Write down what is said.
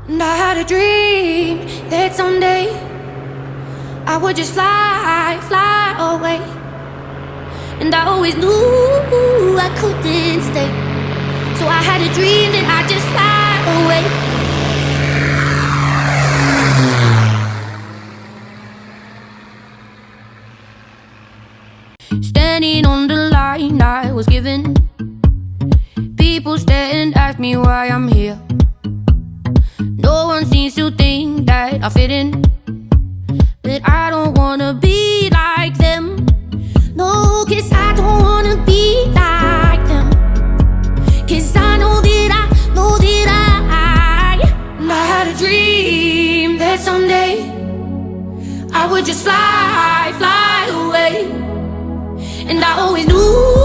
And I had a dream that someday I would just fly, fly away. And I always knew I couldn't stay, so I had a dream that I'd just fly away. Standing on the line I was given, people stare and ask me why I'm here. No one seems to think that I fit in, but I don't wanna be like them. No, 'cause I don't wanna be like them. 'Cause I know that and I had a dream that someday I would just fly, fly away. And I always knew